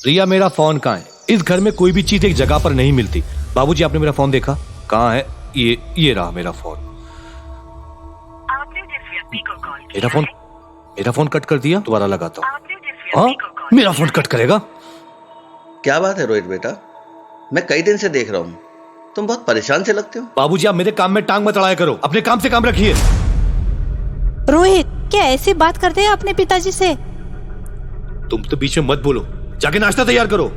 रिया, मेरा फोन कहाँ है? इस घर में कोई भी चीज एक जगह पर नहीं मिलती। बाबूजी, आपने मेरा फोन देखा? कहाँ है? ये रहा मेरा फोन। आपने जिस व्यक्ति को कॉल किया मेरा फोन कट कर दिया। दोबारा लगाता हूँ। हाँ, मेरा फोन कट करेगा? क्या बात है रोहित बेटा, मैं कई दिन से देख रहा हूँ, तुम बहुत परेशान से लगते हो। बाबूजी, आप मेरे काम में टांग मत अड़ाया करो, अपने काम से काम रखिए। रोहित, क्या ऐसी बात करते हैं अपने पिताजी से? तुम तो बीच में मत बोलो, जाके नाश्ता तैयार करो।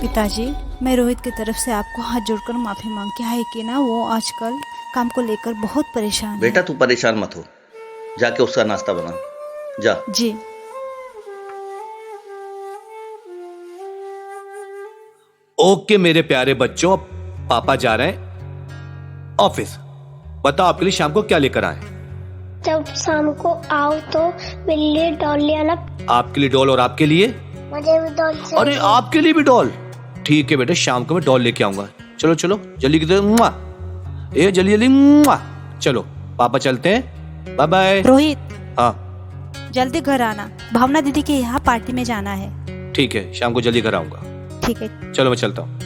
पिताजी, मैं रोहित की तरफ से आपको हाथ जोड़कर माफी मांगती है कि ना वो आजकल काम को लेकर बहुत परेशान है। बेटा तू परेशान मत हो, जाके उसका नाश्ता बना, जा। जी। ओके मेरे प्यारे बच्चों, पापा जा रहे हैं ऑफिस। बताओ आपके लिए शाम को क्या लेकर आए? जब शाम को आओ तो मेरे लिए डॉल ले आना। आपके लिए डॉल और आपके लिए? मुझे भी डॉल चाहिए। अरे आपके लिए भी डॉल? ठीक है बेटे, शाम को मैं डॉल लेके आऊंगा। चलो चलो जल्दी की मुआ, ए जल्दी जल्दी मुआ। चलो पापा चलते हैं, बाय बाय। रोहित, हाँ जल्दी घर आना, भावना दीदी के यहाँ पार्टी में जाना है। ठीक है, शाम को जल्दी घर आऊंगा। ठीक है, चलो मैं चलता हूँ।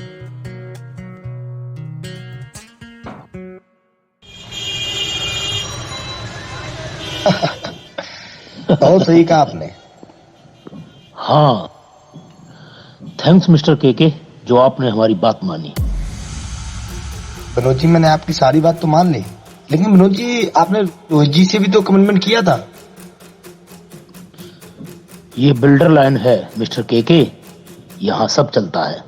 बहुत सही कहा आपने। हाँ, थैंक्स मिस्टर केके, जो आपने हमारी बात मानी। विनोद जी, मैंने आपकी सारी बात तो मान ली, लेकिन विनोद जी आपने रोहित जी से भी तो कमिटमेंट किया था। ये बिल्डर लाइन है मिस्टर केके, यहाँ सब चलता है।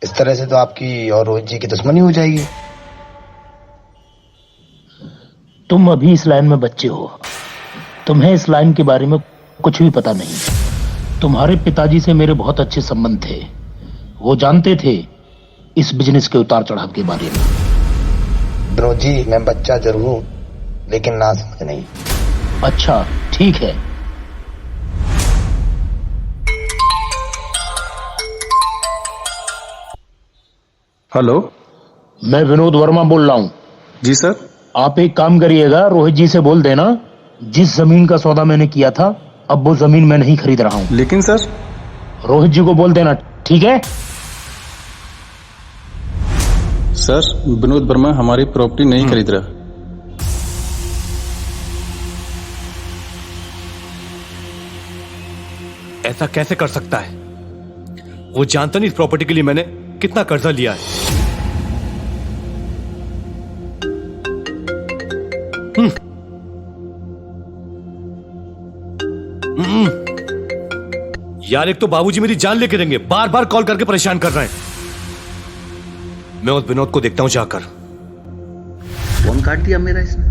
इस तरह से तो आपकी और रोहित जी की दुश्मनी हो जाएगी। तुम अभी इस लाइन में बच्चे हो, तुम्हें इस लाइन के बारे में कुछ भी पता नहीं। तुम्हारे पिताजी से मेरे बहुत अच्छे संबंध थे, वो जानते थे इस बिजनेस के उतार चढ़ाव के बारे में। विनोद जी, मैं बच्चा जरूर हूं, लेकिन ना समझ नहीं। अच्छा ठीक है। हेलो, मैं विनोद वर्मा बोल रहा हूँ। जी सर। आप एक काम करिएगा, रोहित जी से बोल देना जिस जमीन का सौदा मैंने किया था अब वो जमीन मैं नहीं खरीद रहा हूँ। लेकिन सर। रोहित जी को बोल देना, ठीक है? सर, विनोद वर्मा हमारी प्रॉपर्टी नहीं खरीद रहा। ऐसा कैसे कर सकता है? वो जानता नहीं इस प्रॉपर्टी के लिए मैंने कितना कर्जा लिया है। यार, एक तो बाबूजी मेरी जान लेके देंगे, बार बार कॉल करके परेशान कर रहे हैं। मैं उस विनोद को देखता हूं जाकर। फोन काट दिया मेरा इसने।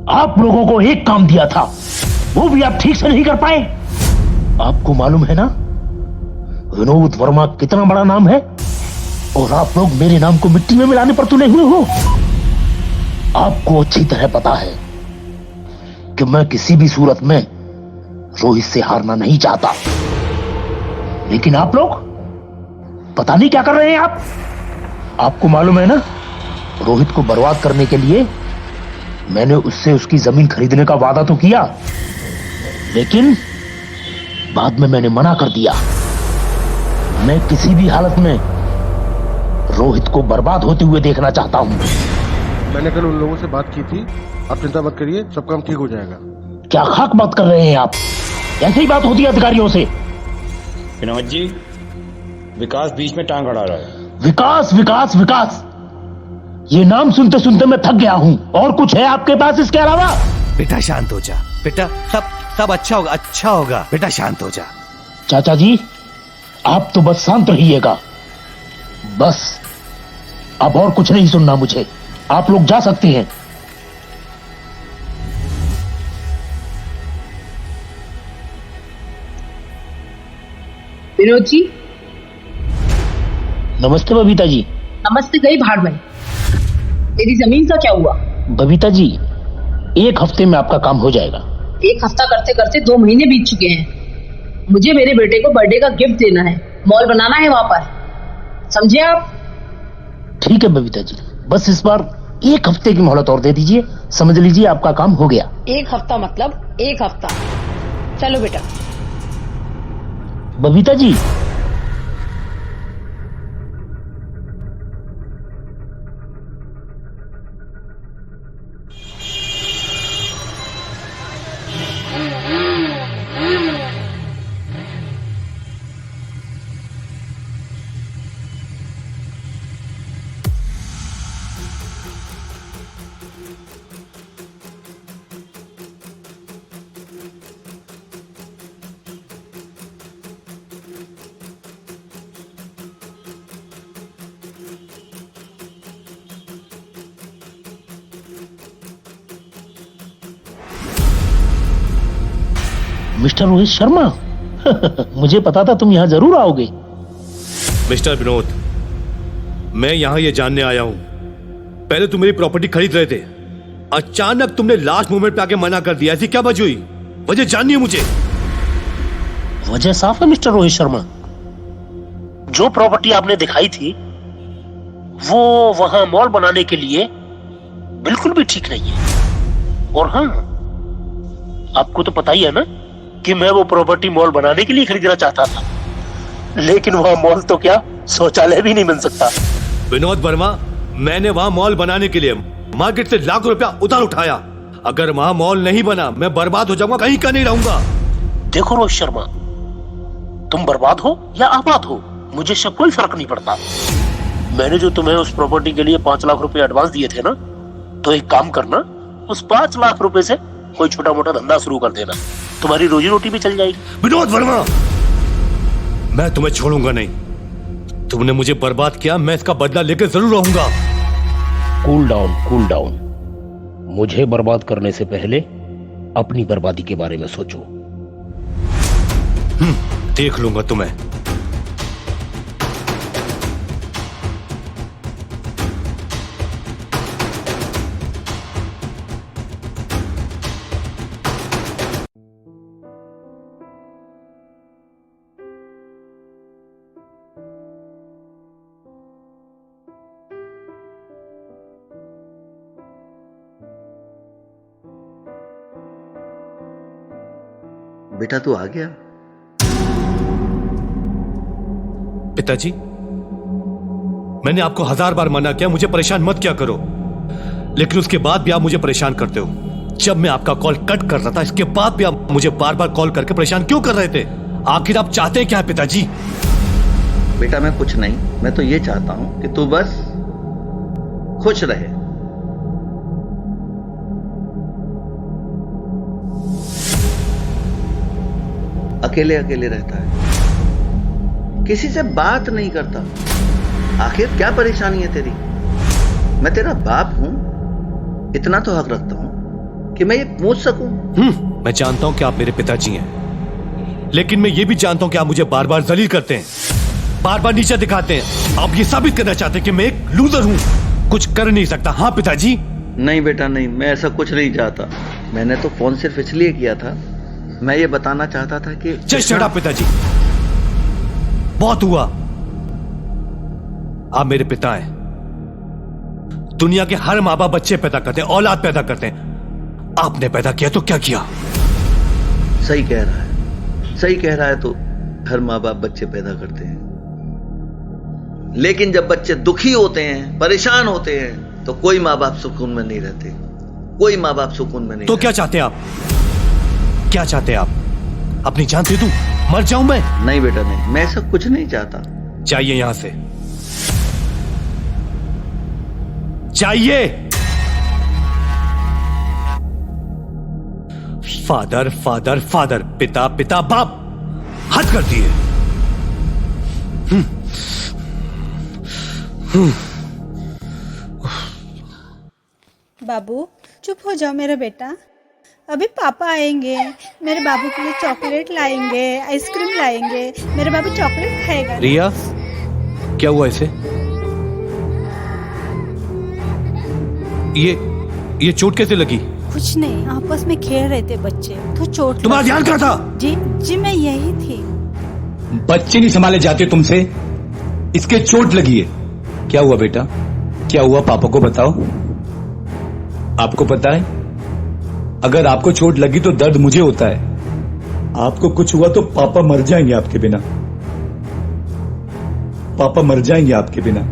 आप लोगों को एक काम दिया था, वो भी आप ठीक से नहीं कर पाए। आपको मालूम है ना विनोद वर्मा कितना बड़ा नाम है, और आप लोग मेरे नाम को मिट्टी में मिलाने पर तुले हुए हो। आपको अच्छी तरह पता है कि मैं किसी भी सूरत में रोहित से हारना नहीं चाहता, लेकिन आप लोग पता नहीं क्या कर रहे हैं। आपको मालूम है ना, रोहित को बर्बाद करने के लिए मैंने उससे उसकी जमीन खरीदने का वादा तो किया, लेकिन बाद में मैंने मना कर दिया। मैं किसी भी हालत में रोहित को बर्बाद होते हुए देखना चाहता हूं। मैंने कल उन लोगों से बात की थी, आप चिंता मत करिए, सब काम ठीक हो जाएगा। क्या खाक बात कर रहे हैं आप? ऐसी ही बात होती है अधिकारियों से। विनोद जी, विकास बीच में टांग अड़ा रहा है। विकास विकास विकास, ये नाम सुनते सुनते मैं थक गया हूं। और कुछ है आपके पास इसके अलावा? बेटा शांत हो जा, बेटा सब अच्छा होगा, अच्छा होगा। बेटा शांत हो जा। चाचा जी, आप तो बस शांत रहिएगा, बस अब और कुछ नहीं सुनना मुझे। आप लोग जा सकते हैं। विनोद जी। नमस्ते बबीता जी। नमस्ते गई भाड़ में। तेरी जमीन का क्या हुआ? बबीता जी, 1 हफ्ते में आपका काम हो जाएगा। 1 हफ्ता करते करते 2 महीने बीत चुके हैं। मुझे मेरे बेटे को बर्थडे का गिफ्ट देना है, मॉल बनाना है वहां पर, समझे आप? ठीक है बबीता जी, बस इस बार 1 हफ्ते की मोहलत और दे दीजिए, समझ लीजिए आपका काम हो गया। 1 हफ्ता मतलब 1 हफ्ता। चलो बेटा। बबीता जी, मिस्टर रोहित शर्मा, मुझे पता था तुम यहाँ जरूर आओगे। मिस्टर विनोद, मैं यहाँ ये जानने आया हूँ, पहले तुम मेरी प्रॉपर्टी खरीद रहे थे, अचानक तुमने लास्ट मोमेंट पे आके मना कर दिया, ऐसी क्या वजह हुई? वजह जाननी है मुझे। वजह साफ है मिस्टर रोहित शर्मा, जो प्रॉपर्टी आपने दिखाई थी वो वहां मॉल बनाने के लिए बिल्कुल भी ठीक नहीं है। और हाँ, आपको तो पता ही है ना कि मैं वो प्रॉपर्टी मॉल बनाने के लिए खरीदना चाहता था, लेकिन वहां मॉल तो क्या शौचालय भी नहीं बन सकता। विनोद वर्मा, मैंने वहां मॉल बनाने के लिए मार्केट से लाखों रुपया उधार उठाया। अगर वहां मॉल नहीं बना, मैं बर्बाद हो जाऊंगा, कहीं का नहीं रहूंगा। देखो रोहित शर्मा, तुम बर्बाद हो या आबाद हो, मुझे से कोई फर्क नहीं पड़ता। मैंने जो तुम्हें उस प्रॉपर्टी के लिए 5 लाख रुपए एडवांस दिए थे ना, तो एक काम करना, उस 5 लाख रुपए से कोई छोटा मोटा धंधा शुरू कर देना, तुम्हारी रोजी रोटी भी चल जाएगी। विनोद वर्मा, मैं तुम्हें छोड़ूंगा नहीं। तुमने मुझे बर्बाद किया, मैं इसका बदला लेकर जरूर रहूंगा। Cool down, cool down. मुझे बर्बाद करने से पहले अपनी बर्बादी के बारे में सोचो। देख लूंगा तुम्हें। बेटा तू आ गया? पिताजी, मैंने आपको 1000 बार मना किया, मुझे परेशान मत किया करो, लेकिन उसके बाद भी आप मुझे परेशान करते हो। जब मैं आपका कॉल कट कर रहा था, इसके बाद भी आप मुझे बार बार कॉल करके परेशान क्यों कर रहे थे? आखिर आप चाहते हैं क्या है पिताजी? बेटा मैं कुछ नहीं, मैं तो ये चाहता हूं कि तू बस खुश रहे। अकेले अकेले रहता है, किसी से बात नहीं करता। आखिर क्या परेशानी है तेरी? मैं तेरा बाप हूं, इतना तो हक रखता हूं कि मैं ये पूछ सकूं। मैं जानता हूं कि आप मेरे पिताजी हैं, लेकिन मैं ये भी जानता हूं कि आप मुझे बार बार जलील करते हैं, बार बार नीचे दिखाते हैं। आप ये साबित करना चाहते हैं कि मैं एक लूजर हूं, कुछ कर नहीं सकता। हाँ पिताजी? नहीं बेटा नहीं, मैं ऐसा कुछ नहीं चाहता। मैंने तो फोन सिर्फ इसलिए किया था, मैं ये बताना चाहता था कि जस्ट शट अप पिताजी, बहुत हुआ। आप मेरे पिता हैं। दुनिया के हर माँ बाप बच्चे पैदा करते हैं, औलाद पैदा करते हैं। आपने पैदा किया तो क्या किया? सही कह रहा है, सही कह रहा है। तो हर माँ बाप बच्चे पैदा करते हैं, लेकिन जब बच्चे दुखी होते हैं, परेशान होते हैं, तो कोई माँ बाप सुकून में नहीं रहते। कोई माँ बाप सुकून में नहीं। तो क्या चाहते हैं आप? क्या चाहते हैं आप? अपनी जान दे दूं, मर जाऊं मैं? नहीं बेटा नहीं, मैं ऐसा कुछ नहीं चाहता। चाहिए यहां से, चाहिए। फादर फादर फादर, पिता पिता बाप, हद कर दिए। बाबू चुप हो जाओ मेरा बेटा, अभी पापा आएंगे, मेरे बाबू के लिए चॉकलेट लाएंगे, आइसक्रीम लाएंगे, मेरे बाबू चॉकलेट खाएगा। रिया, क्या हुआ इसे? ये चोट कैसे लगी? कुछ नहीं, आपस में खेल रहे थे बच्चे तो चोट तुम्हारा ध्यान कहाँ था? जी मैं यही थी। बच्चे नहीं संभाले जाते तुमसे, इसके चोट लगी है। क्या हुआ बेटा, क्या हुआ पापा को बताओ। आपको पता है अगर आपको चोट लगी तो दर्द मुझे होता है, आपको कुछ हुआ तो पापा मर जाएंगे आपके बिना, पापा मर जाएंगे आपके बिना।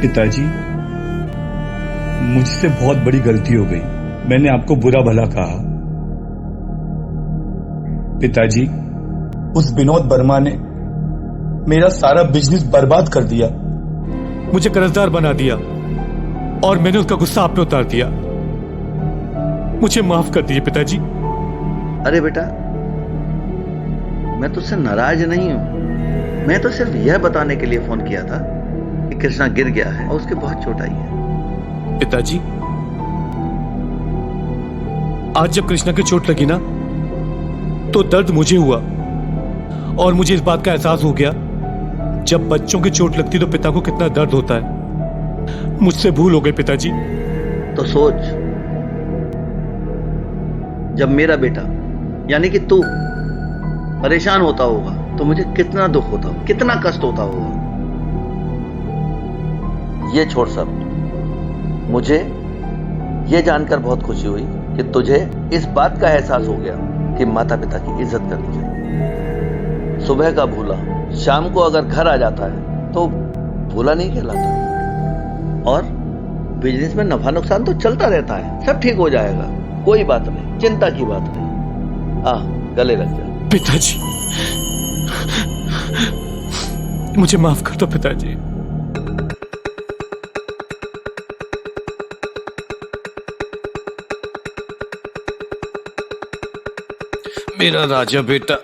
पिताजी, मुझसे बहुत बड़ी गलती हो गई, मैंने आपको बुरा भला कहा। पिताजी, उस विनोद वर्मा ने मेरा सारा बिजनेस बर्बाद कर दिया, मुझे कर्जदार बना दिया और मैंने उसका गुस्सा आप पे उतार दिया। मुझे माफ कर दीजिए पिताजी। अरे बेटा, मैं तुझसे नाराज नहीं हूं, मैं तो सिर्फ यह बताने के लिए फोन किया था कि कृष्णा गिर गया है और उसके बहुत चोट आई है। पिताजी, आज जब कृष्णा की चोट लगी ना तो दर्द मुझे हुआ और मुझे इस बात का एहसास हो गया जब बच्चों की चोट लगती तो पिता को कितना दर्द होता है। मुझसे भूल हो गई पिताजी। तो सोच, जब मेरा बेटा यानी कि तू परेशान होता होगा तो मुझे कितना दुख होता होगा, कितना कष्ट होता होगा। ये छोड़ सब, मुझे ये जानकर बहुत खुशी हुई कि तुझे इस बात का एहसास हो गया कि माता पिता की इज्जत करनी चाहिए। सुबह का भूला शाम को अगर घर आ जाता है तो भूला नहीं कहलाता। और बिजनेस में नफा नुकसान तो चलता रहता है, सब ठीक हो जाएगा, कोई बात नहीं, चिंता की बात नहीं। गले लग जा। पिताजी, मुझे माफ कर दो पिताजी। मेरा राजा बेटा।